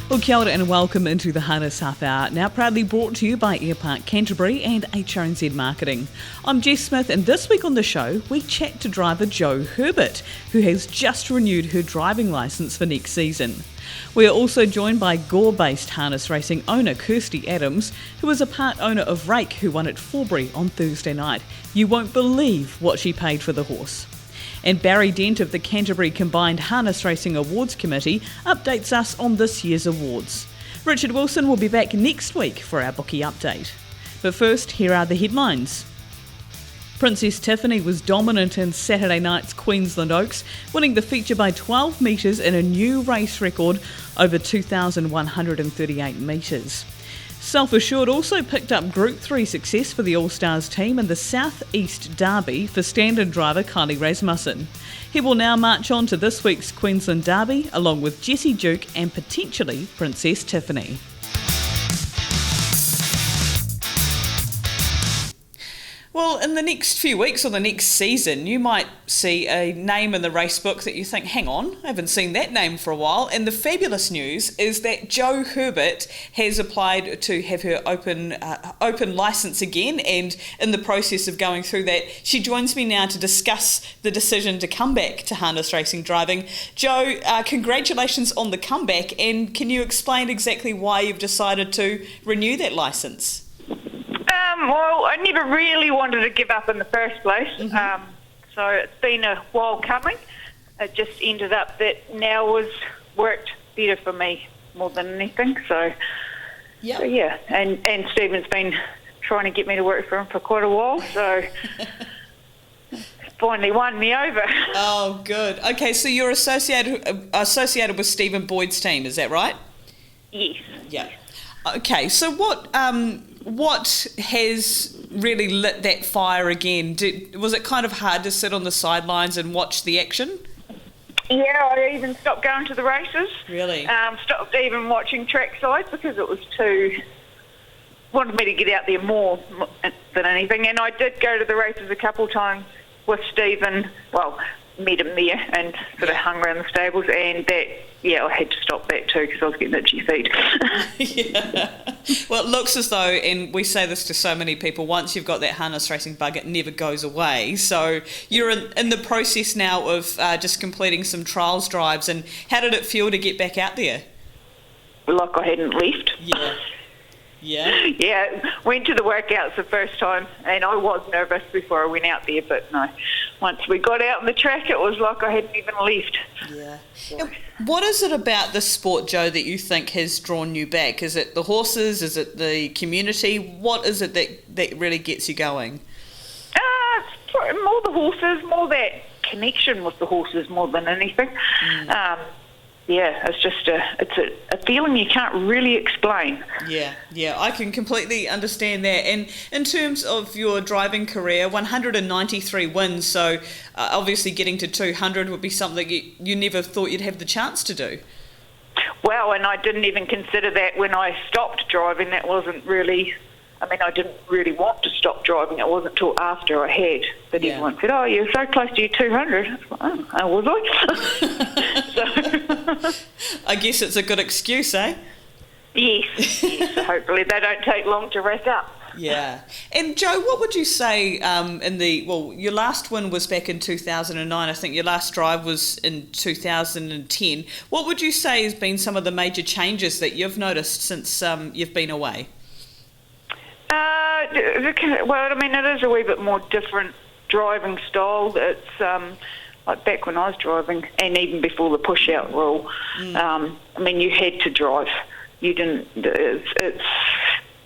Well, kia ora and welcome into the Harness Half Hour, now proudly brought to you by Airpark Canterbury and HRNZ Marketing. I'm Jess Smith, and this week on the show, we chat to driver Jo Herbert, who has just renewed her driving licence for next season. We are also joined by Gore-based harness racing owner Kirsty Adams, who is a part owner of Rake, who won at Forbury on Thursday night. You won't believe what she paid for the horse. And Barry Dent of the Canterbury Combined Harness Racing Awards Committee updates us on this year's awards. Richard Wilson will be back next week for our bookie update. But first, here are the headlines. Princess Tiffany was dominant in Saturday night's Queensland Oaks, winning the feature by 12 metres in a new race record over 2,138 metres. Self-Assured also picked up Group 3 success for the All-Stars team in the South East Derby for stand-in driver Kylie Rasmussen. He will now march on to this week's Queensland Derby along with Jessie Duke and potentially Princess Tiffany. Well, in the next few weeks or the next season, you might see a name in the race book that you think, hang on, I haven't seen that name for a while. And the fabulous news is that Jo Herbert has applied to have her open licence again, and in the process of going through that, she joins me now to discuss the decision to come back to harness racing driving. Jo, congratulations on the comeback, and can you explain exactly why you've decided to renew that licence? Well, I never really wanted to give up in the first place, so it's been a while coming. It just ended up that now was worked better for me more than anything. So yeah, and Stephen's been trying to get me to work for him for quite a while, so finally won me over. Oh, good. Okay, so you're associated with Stephen Boyd's team, is that right? Yes. Yeah. Okay, so what has really lit that fire again? Was it kind of hard to sit on the sidelines and watch the action? Yeah, I even stopped going to the races. Really? Stopped even watching trackside because it was wanted me to get out there more than anything. And I did go to the races a couple of times with Stephen. Well, met him there and sort of hung around the stables, and I had to stop that too because I was getting itchy feet. Yeah. Well, it looks as though, and we say this to so many people, once you've got that harness racing bug, it never goes away. So you're in the process now of just completing some trials drives, and how did it feel to get back out there? Like I hadn't left. Yeah. Yeah. Yeah, went to the workouts the first time, and I was nervous before I went out there, but no, once we got out on the track, it was like I hadn't even left. Yeah. So. What is it about the sport, Jo, that you think has drawn you back? Is it the horses? Is it the community? What is it that really gets you going? It's more the horses, more that connection with the horses more than anything. It's just a feeling you can't really explain. Yeah, I can completely understand that. And in terms of your driving career, 193 wins, so obviously getting to 200 would be something you never thought you'd have the chance to do. Well, and I didn't even consider that when I stopped driving. That wasn't really... I didn't really want to stop driving. It wasn't until after I had that everyone said, "Oh, you're so close to your 200." I was like, "Oh, was I?" So, I guess it's a good excuse, eh? Yes. So hopefully they don't take long to rack up. Yeah. And Jo, what would you say your last win was back in 2009. I think your last drive was in 2010. What would you say has been some of the major changes that you've noticed since you've been away? It is a wee bit more different driving style. It's like back when I was driving, and even before the push-out rule, you had to drive. You didn't. It's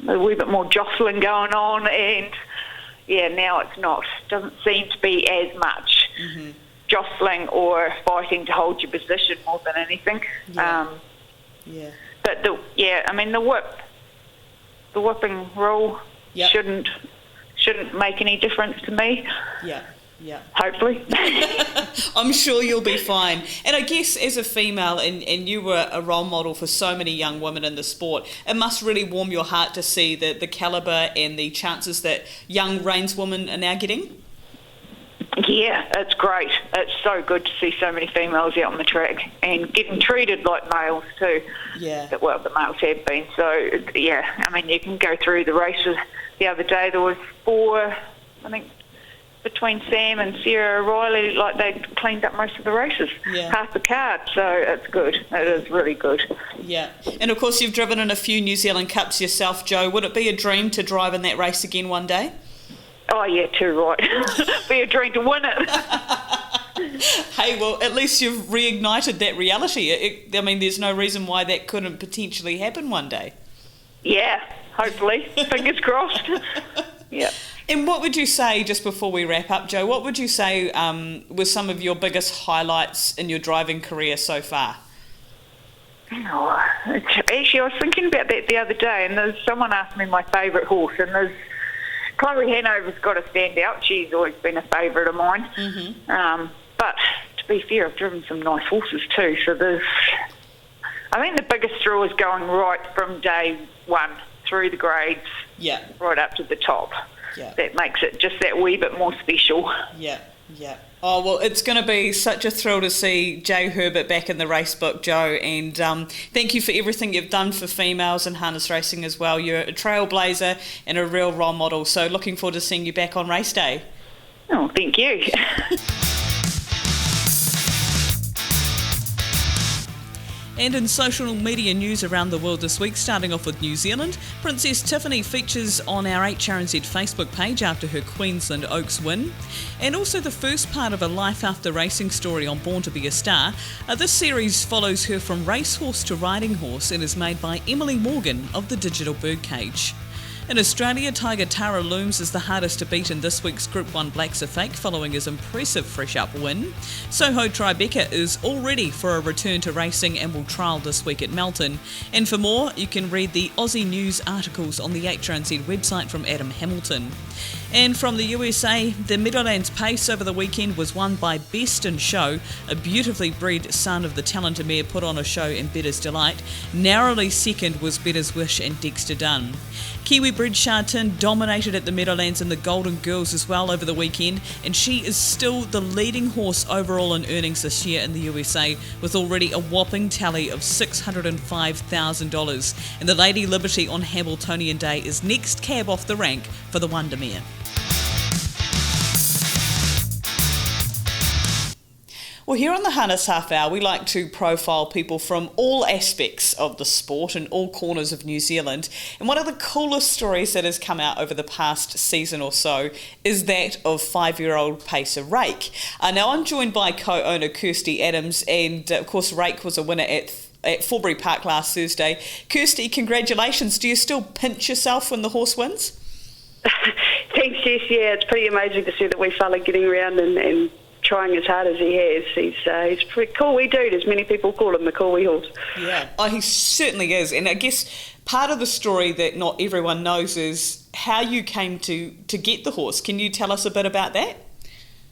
a wee bit more jostling going on, and now it's not. Doesn't seem to be as much jostling or fighting to hold your position more than anything. But the whipping rule shouldn't make any difference to me. Yeah. Hopefully. I'm sure you'll be fine. And I guess as a female, and you were a role model for so many young women in the sport, it must really warm your heart to see the calibre and the chances that young reinswomen are now getting. Yeah, it's great. It's so good to see so many females out on the track and getting treated like males too. Yeah. Well, the males have been. So, yeah, I mean, you can go through the races. The other day there was 4, I think, between Sam and Sarah O'Reilly, like they'd cleaned up most of the races, half the card. So it's good. It is really good. Yeah. And, of course, you've driven in a few New Zealand Cups yourself, Jo. Would it be a dream to drive in that race again one day? Oh, yeah, too right. Be a dream to win it. Hey, well, at least you've reignited that reality. I mean, there's no reason why that couldn't potentially happen one day. Yeah, hopefully. Fingers crossed. Yeah. And what would you say, just before we wrap up, Jo, what would you say were some of your biggest highlights in your driving career so far? Oh, actually, I was thinking about that the other day, and someone asked me my favourite horse, and Chloe Hanover's got to stand out. She's always been a favourite of mine. Mm-hmm. But to be fair, I've driven some nice horses too. So I think the biggest thrill is going right from day one through the grades, right up to the top. Yeah. That makes it just that wee bit more special. Yeah. Oh, well, it's going to be such a thrill to see Jo Herbert back in the race book, Jo, and thank you for everything you've done for females in harness racing as well. You're a trailblazer and a real role model, so looking forward to seeing you back on race day. Oh, thank you. And in social media news around the world this week, starting off with New Zealand, Princess Tiffany features on our HRNZ Facebook page after her Queensland Oaks win. And also the first part of a life after racing story on Born to be a Star. This series follows her from racehorse to riding horse and is made by Emily Morgan of the Digital Birdcage. In Australia, Tiger Tara Looms is the hardest to beat in this week's Group 1 Blacks Are Fake following his impressive fresh-up win. Soho Tribeca is all ready for a return to racing and will trial this week at Melton. And for more, you can read the Aussie News articles on the HRNZ website from Adam Hamilton. And from the USA, the Meadowlands Pace over the weekend was won by Best in Show, a beautifully bred son of the talented mare put on a show in Better's Delight. Narrowly second was Better's Wish and Dexter Dunn. Kiwi bred Chartin dominated at the Meadowlands in the Golden Girls as well over the weekend, and she is still the leading horse overall in earnings this year in the USA, with already a whopping tally of $605,000. And the Lady Liberty on Hamiltonian Day is next cab off the rank for the Wonder Mare. Well, here on the Harness Half Hour, we like to profile people from all aspects of the sport and all corners of New Zealand. And one of the coolest stories that has come out over the past season or so is that of 5-year-old pacer Rake. Now, I'm joined by co-owner Kirsty Adams, and of course, Rake was a winner at Forbury Park last Thursday. Kirsty, congratulations. Do you still pinch yourself when the horse wins? Thanks, Jess. Yeah, it's pretty amazing to see that wee fella getting around and trying as hard as he has. He's a pretty cool wee dude, as many people call him, the cool wee horse. Yeah, he certainly is. And I guess part of the story that not everyone knows is how you came to get the horse. Can you tell us a bit about that?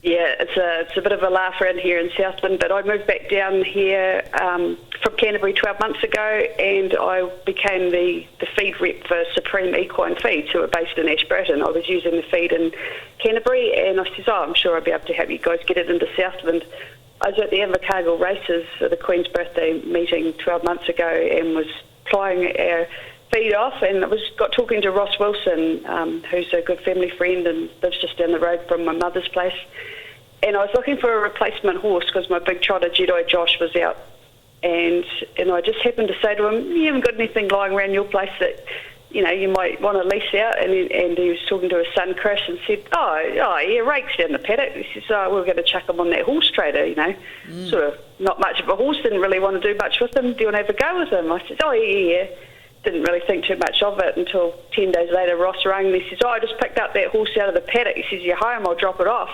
Yeah, it's a bit of a laugh around here in Southland, but I moved back down here from Canterbury 12 months ago, and I became the feed rep for Supreme Equine Feeds, who are based in Ashburton. I was using the feed in Canterbury, and I said, I'm sure I'll be able to help you guys get it into Southland. I was at the Invercargill races for the Queen's birthday meeting 12 months ago and was plying our feed off, and I got talking to Ross Wilson, who's a good family friend and lives just down the road from my mother's place. And I was looking for a replacement horse because my big trotter Jedi Josh was out. And I just happened to say to him, you haven't got anything lying around your place that, you might want to lease out? And he was talking to his son Chris and said, oh yeah, Rake's down the paddock. He says, we're going to chuck him on that horse trader, Sort of not much of a horse, didn't really want to do much with him. Do you want to have a go with him? I said, yeah. Didn't really think too much of it until 10 days later Ross rang and he says, I just picked up that horse out of the paddock. He says, you're home, I'll drop it off.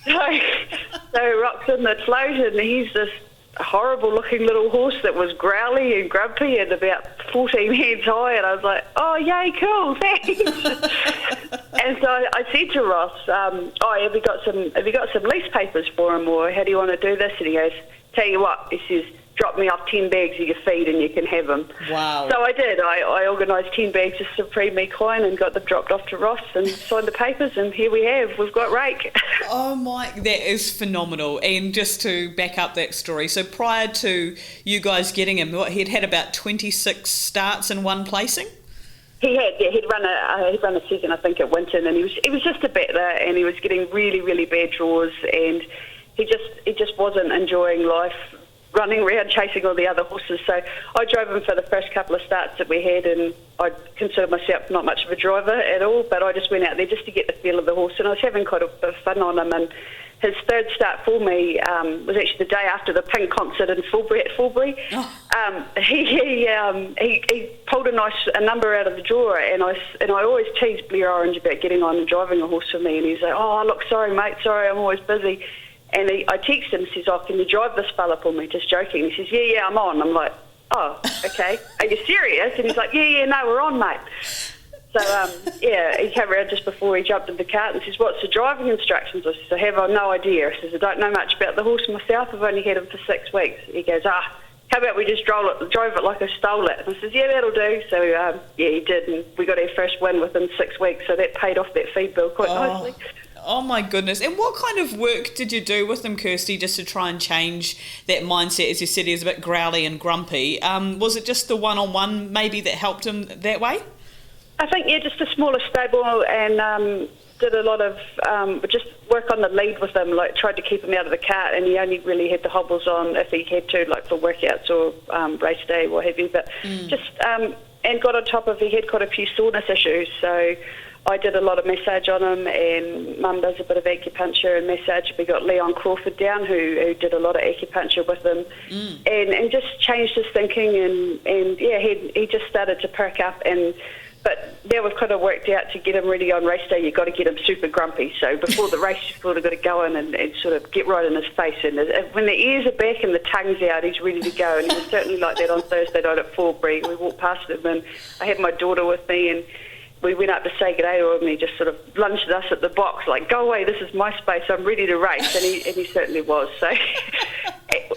So Rock's in the float, and he's this horrible-looking little horse that was growly and grumpy and about 14 heads high, and I was like, oh, yay, cool, thanks. And so I said to Ross, have you got some lease papers for him, or how do you want to do this? And he goes, tell you what, he says, drop me off 10 bags of your feed and you can have them. Wow. So I did. I organised 10 bags of Supreme Equine and got them dropped off to Ross and signed the papers, and here we have. We've got Rake. Oh my, that is phenomenal. And just to back up that story, so prior to you guys getting him, he'd had about 26 starts in one placing? He had, yeah. He'd run a season, I think, at Winton, and he was just a battler, and he was getting really, really bad draws, and he just wasn't enjoying life, running around chasing all the other horses. So I drove him for the first couple of starts that we had, and I consider myself not much of a driver at all, but I just went out there just to get the feel of the horse, and I was having quite a bit of fun on him. And his third start for me was actually the day after the Pink concert in Fulbury at Fulbury. Oh. He pulled a number out of the drawer, and I always tease Blair Orange about getting on and driving a horse for me, and he's like, "Oh, look, sorry mate, sorry, I'm always busy." And I texted him and says, "Oh, can you drive this fella for me?" Just joking. He says, "Yeah, I'm on." I'm like, "Oh, okay. Are you serious?" And he's like, "Yeah, no, we're on, mate." So, he came around just before he jumped in the cart and says, "What's the driving instructions?" I says, "I have no idea." I says, "I don't know much about the horse myself. I've only had him for 6 weeks." He goes, how about we just drove it like I stole it? And I says, "Yeah, that'll do." So, he did, and we got our first win within 6 weeks, so that paid off that feed bill quite nicely. Oh my goodness. And what kind of work did you do with him, Kirsty, just to try and change that mindset? As you said, he was a bit growly and grumpy. Was it just the one-on-one maybe that helped him that way? I think, just a smaller stable, and did a lot of just work on the lead with him, like tried to keep him out of the cart, and he only really had the hobbles on if he had to, like for workouts or race day, what have you. But and got on top of, he had quite a few soreness issues, so I did a lot of massage on him, and Mum does a bit of acupuncture and massage. We got Leon Crawford down who did a lot of acupuncture with him, and just changed his thinking, and he just started to perk up. But now we've kind of worked out to get him ready on race day, you've got to get him super grumpy. So before the race, you've sort of got to go in and sort of get right in his face. And when the ears are back and the tongue's out, he's ready to go. And he was certainly like that on Thursday night at Fulbury. We walked past him, and I had my daughter with me, and we went up to say good day to him, and he just sort of lunged at us at the box, like, "Go away, this is my space, I'm ready to race." And he certainly was. So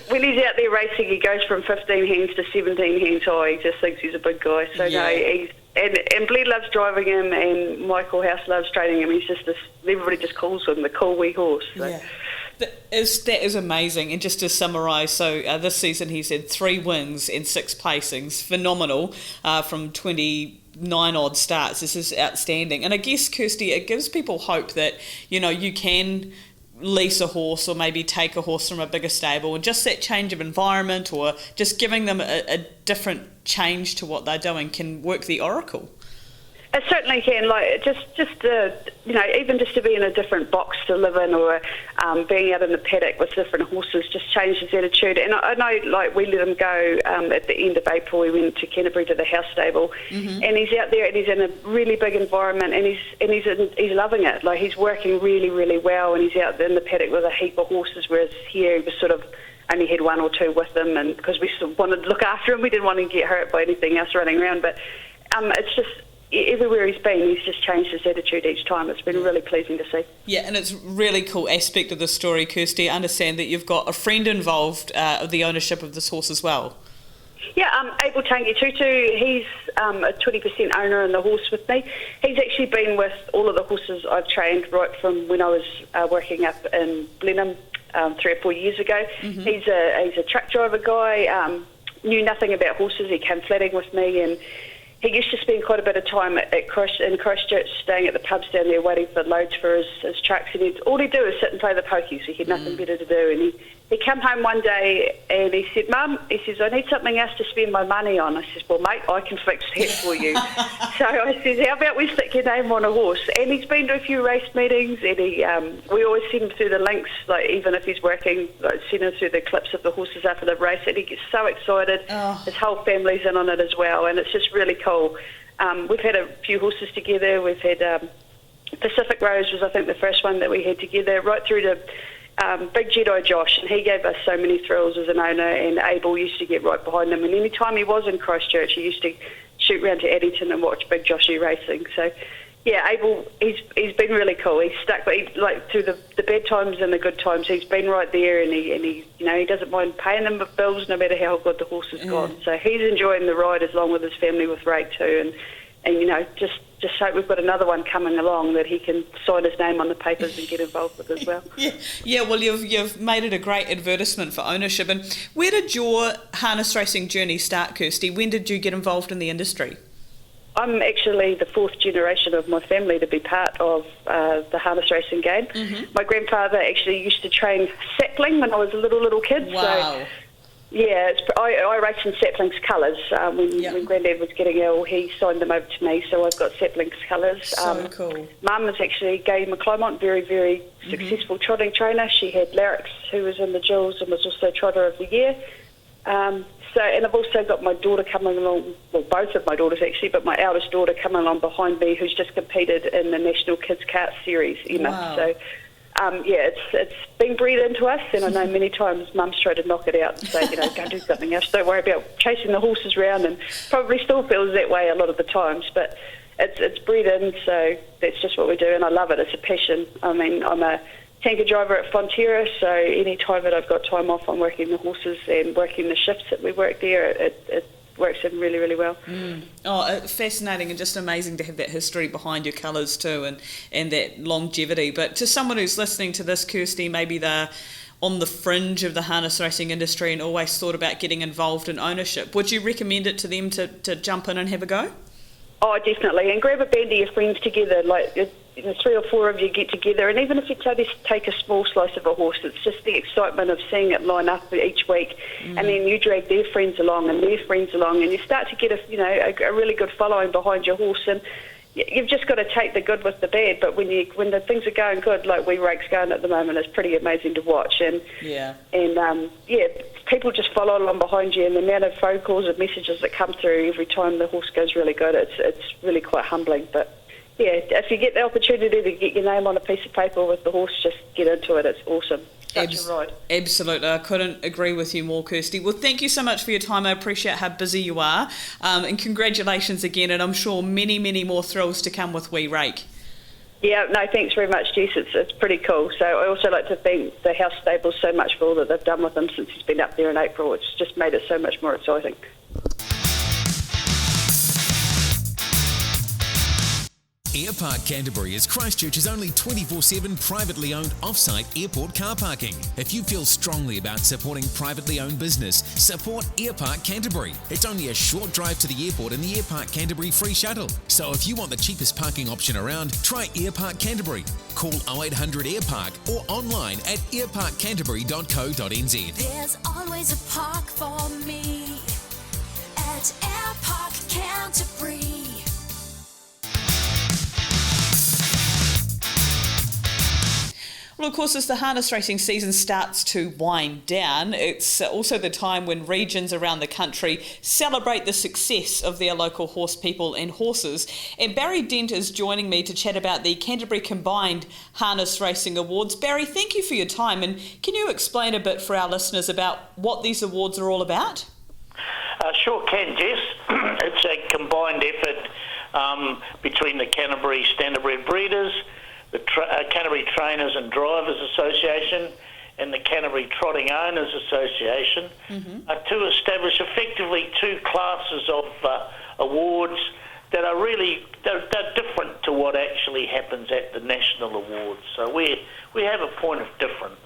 when he's out there racing, he goes from 15 hands to 17 hands high. He just thinks he's a big guy. So no, he's... And Blair loves driving him, and Michael House loves training him. He's just everybody just calls him the cool wee horse. So. Yeah. That is amazing. And just to summarise, so this season he's had 3 wins and 6 placings. Phenomenal from 29 odd starts. This is outstanding. And I guess, Kirsty, it gives people hope that, you can lease a horse or maybe take a horse from a bigger stable, and just that change of environment or just giving them a different change to what they're doing can work the oracle. It certainly can, like just even just to be in a different box to live in, or being out in the paddock with different horses just changed his attitude. And I know, like, we let him go at the end of April. We went to Canterbury to the house stable, and he's out there and he's in a really big environment, and he's loving it. Like, he's working really, really well, and he's out there in the paddock with a heap of horses, whereas here he was sort of only had 1 or 2 with him, and because we sort of wanted to look after him, we didn't want to get hurt by anything else running around. But it's just, everywhere he's been, he's just changed his attitude each time. It's been really pleasing to see. Yeah, and it's a really cool aspect of the story, Kirsty. I understand that you've got a friend involved with the ownership of this horse as well. Yeah, Abel Tangi Tutu, he's a 20% owner in the horse with me. He's actually been with all of the horses I've trained right from when I was working up in Blenheim 3 or 4 years ago. He's a truck driver guy, knew nothing about horses. He came flatting with me, and he used to spend quite a bit of time in Christchurch, staying at the pubs down there waiting for loads for his trucks, and all he'd do is sit and play the pokies. He had nothing better to do, and he came home one day and he said, "Mum," he says, "I need something else to spend my money on." I says, "Well, mate, I can fix that for you." So I says, "How about we stick your name on a horse?" And he's been to a few race meetings, and we always send him through the links, like even if he's working, like send him through the clips of the horses after the race, and he gets so excited. His whole family's in on it as well, and it's just really cool. We've had a few horses together. We've had Pacific Rose was, I think, the first one that we had together, right through to Big Jedi Josh, and he gave us so many thrills as an owner, and Abel used to get right behind him, and any time he was in Christchurch, he used to shoot round to Addington and watch Big Joshy racing. So Yeah, Abel, he's been really cool. He's stuck, but through the bad times and the good times, he's been right there, and he he doesn't mind paying them bills no matter how good the horse has gone. So he's enjoying the ride as long with his family with Rake too, and just hope we've got another one coming along that he can sign his name on the papers and get involved with as well. Yeah. Well, you've made it a great advertisement for ownership. And where did your harness racing journey start, Kirsty? When did you get involved in the industry? I'm actually the fourth generation of my family to be part of the harness racing game. Mm-hmm. My grandfather actually used to train sapling when I was a little kid. Wow. So, yeah, I raced in sapling's colours. When Granddad was getting ill, he signed them over to me, so I've got sapling's colours. So cool. Mum was actually Gay McClymont, very, very successful trotting trainer. She had Larix, who was in the Jewels and was also Trotter of the Year. And I've also got my daughter coming along, well, both of my daughters actually, but my eldest daughter coming along behind me, who's just competed in the National Kids Kart Series, Emma. Wow. So, it's been bred into us, and I know many times Mum's tried to knock it out and say, go do something else. Don't worry about chasing the horses around, and probably still feels that way a lot of the times, but it's bred in, so that's just what we do, and I love it. It's a passion. I mean, I'm a tanker driver at Fonterra, so any time that I've got time off, I'm working the horses and working the shifts that we work there. It works in really, really well. Fascinating and just amazing to have that history behind your colours too, and that longevity. But to someone who's listening to this, Kirsty, maybe they're on the fringe of the harness racing industry and always thought about getting involved in ownership, would you recommend it to them to jump in and have a go? Oh, definitely. And grab a band of your friends together, like 3 or 4 of you get together, and even if you take a small slice of a horse, it's just the excitement of seeing it line up each week, and then you drag their friends along and their friends along, and you start to get a really good following behind your horse, and you've just got to take the good with the bad. But when the things are going good, like Rake's going at the moment, it's pretty amazing to watch, and people just follow along behind you, and the amount of phone calls and messages that come through every time the horse goes really good, it's really quite humbling. But yeah, if you get the opportunity to get your name on a piece of paper with the horse, just get into it. It's awesome. Such a ride. Absolutely. I couldn't agree with you more, Kirsty. Well, thank you so much for your time. I appreciate how busy you are. And congratulations again, and I'm sure many, many more thrills to come with Wee Rake. Yeah, no, thanks very much, Jess. It's pretty cool. So I also like to thank the house stables so much for all that they've done with him since he's been up there in April. It's just made it so much more exciting. Airpark Canterbury is Christchurch's only 24/7 privately owned off-site airport car parking. If you feel strongly about supporting privately owned business, support Airpark Canterbury. It's only a short drive to the airport in the Airpark Canterbury free shuttle. So if you want the cheapest parking option around, try Airpark Canterbury. Call 0800 Airpark or online at airparkcanterbury.co.nz. There's always a park for me at Airpark Canterbury. Well, of course, as the harness racing season starts to wind down, it's also the time when regions around the country celebrate the success of their local horse people and horses. And Barry Dent is joining me to chat about the Canterbury Combined Harness Racing Awards. Barry, thank you for your time, and can you explain a bit for our listeners about what these awards are all about? Sure can, Jess. It's a combined effort between the Canterbury Standardbred Breeders, the Canterbury Trainers and Drivers Association and the Canterbury Trotting Owners Association to establish effectively 2 classes of awards that are really they're different to what actually happens at the national awards. So we have a point of difference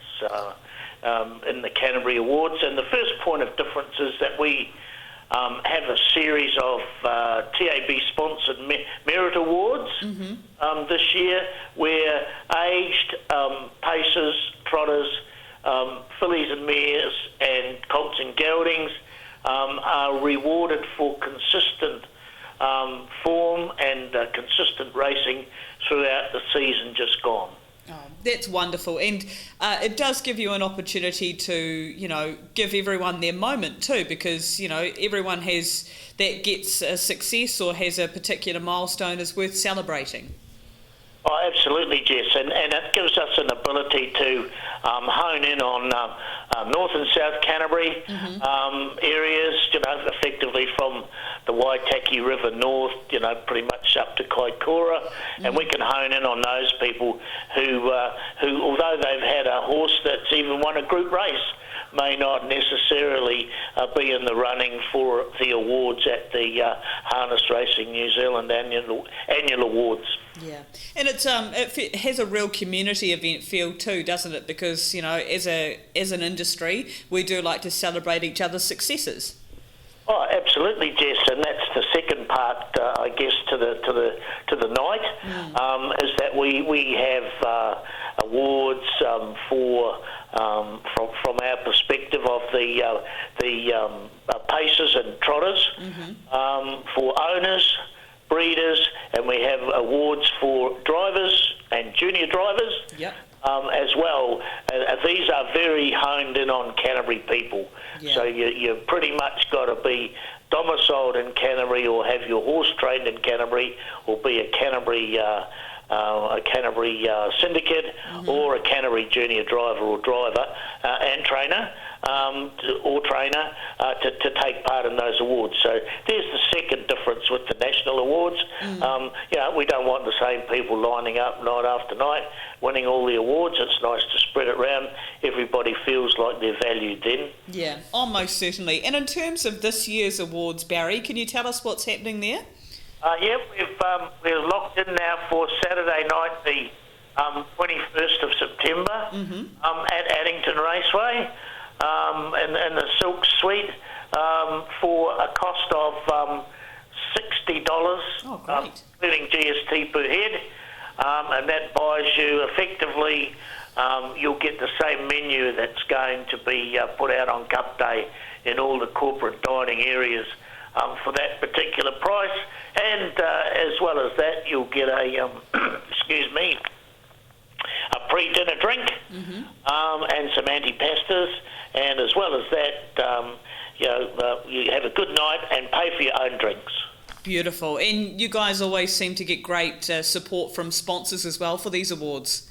in the Canterbury Awards, and the first point of difference is that we have a series of TAB-sponsored merit awards this year, where aged pacers, trotters, fillies and mares, and colts and geldings are rewarded for consistent form and consistent racing throughout the season just gone. Oh, that's wonderful, and it does give you an opportunity to, give everyone their moment too, because, everyone that gets a success or has a particular milestone is worth celebrating. Oh, absolutely, Jess, and it gives us an ability to hone in on North and South Canterbury areas, effectively from the Waitaki River north, pretty much up to Kaikoura, and we can hone in on those people who, although they've had a horse that's even won a group race, may not necessarily be in the running for the awards at the Harness Racing New Zealand annual awards. Yeah, and it has a real community event feel too, doesn't it? Because as an industry, we do like to celebrate each other's successes. Oh, absolutely, Jess, and that's the second part, I guess, to the night, is that we have awards from our perspective of the pacers and trotters, for owners, breeders, and we have awards for drivers and junior drivers. Yep. As well. These are very honed in on Canterbury people. Yeah. So you pretty much got to be domiciled in Canterbury or have your horse trained in Canterbury or be a Canterbury syndicate or a Canterbury junior driver or driver and trainer to take part in those awards. So there's the second difference with the national awards. We don't want the same people lining up night after night winning all the awards. It's nice to spread it around. Everybody feels like they're valued then. Yeah, most certainly. And in terms of this year's awards, Barry, can you tell us what's happening there? We're locked in now for Saturday night, the 21st of September, at Addington Raceway, in the Silk Suite, for a cost of $60, including GST per head, and that buys you effectively. You'll get the same menu that's going to be put out on Cup Day in all the corporate dining areas for that particular price. And as well as that, you'll get a pre-dinner drink and some antipastas, and as well as that, you have a good night and pay for your own drinks. Beautiful. And you guys always seem to get great support from sponsors as well for these awards.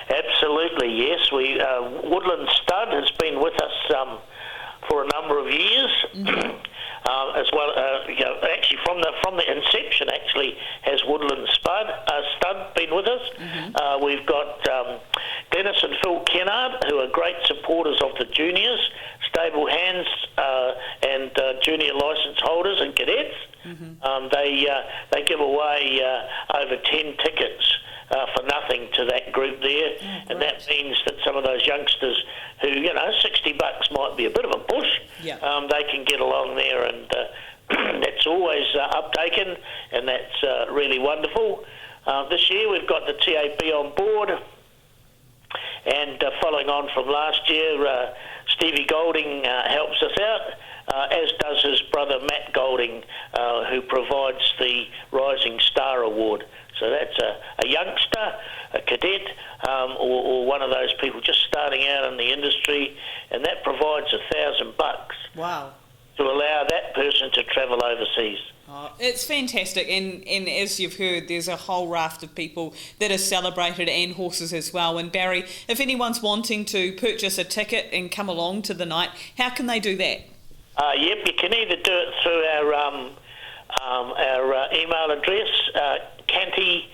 Absolutely, yes. Woodland Stud has been with us for a number of years. As well, actually from the inception, actually has Woodland Stud been with us. We've got Dennis and Phil Kennard, who are great supporters of the juniors, stable hands, and junior licence holders and cadets. They give away over 10 tickets for nothing to that group there, and that means that some of those youngsters who, $60 might be a bit of a push, they can get along there, and that's always uptaken, and that's really wonderful. This year we've got the TAP on board, and following on from last year, Stevie Golding helps us out, as does his brother Matt Golding, who provides the Rising Star Award. So that's a youngster, a cadet, or one of those people just starting out in the industry, and that provides $1,000. Wow. To allow that person to travel overseas. Oh, it's fantastic, and as you've heard, there's a whole raft of people that are celebrated, and horses as well. And Barry, if anyone's wanting to purchase a ticket and come along to the night, how can they do that? You can either do it through our email address, Canty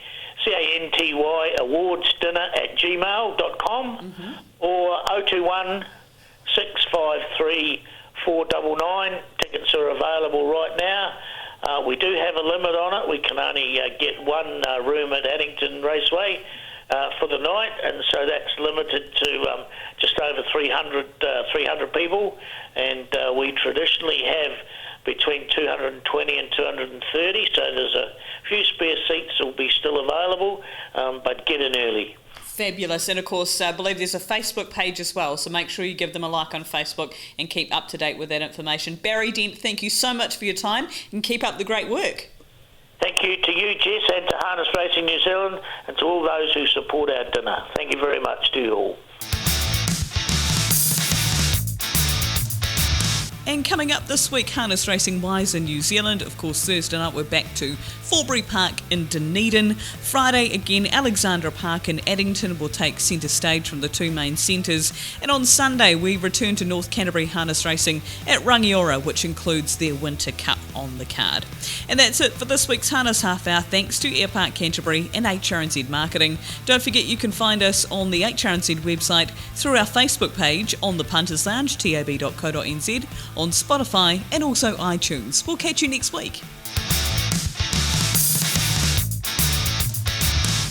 awardsdinner@gmail.com, or 021 653 499. Tickets are available right now. We do have a limit on it. We can only get one room at Addington Raceway for the night, and so that's limited to just over 300 people, and we traditionally have between 220 and 230, so there's a few spare seats that will be still available, but get in early. Fabulous. And of course, I believe there's a Facebook page as well, so make sure you give them a like on Facebook and keep up to date with that information. Barry Dent, thank you so much for your time, and keep up the great work. Thank you to you, Jess, and to Harness Racing New Zealand, and to all those who support our dinner. Thank you very much to you all. And coming up this week, harness racing wise in New Zealand, of course, Thursday night we're back to Forbury Park in Dunedin. Friday again, Alexandra Park in Addington will take centre stage from the two main centres. And on Sunday we return to North Canterbury harness racing at Rangiora, which includes their Winter Cup on the card. And that's it for this week's Harness Half Hour. Thanks to Airpark Canterbury and HRNZ Marketing. Don't forget you can find us on the HRNZ website, through our Facebook page, on the Punters Lounge, tab.co.nz, on Spotify and also iTunes. We'll catch you next week.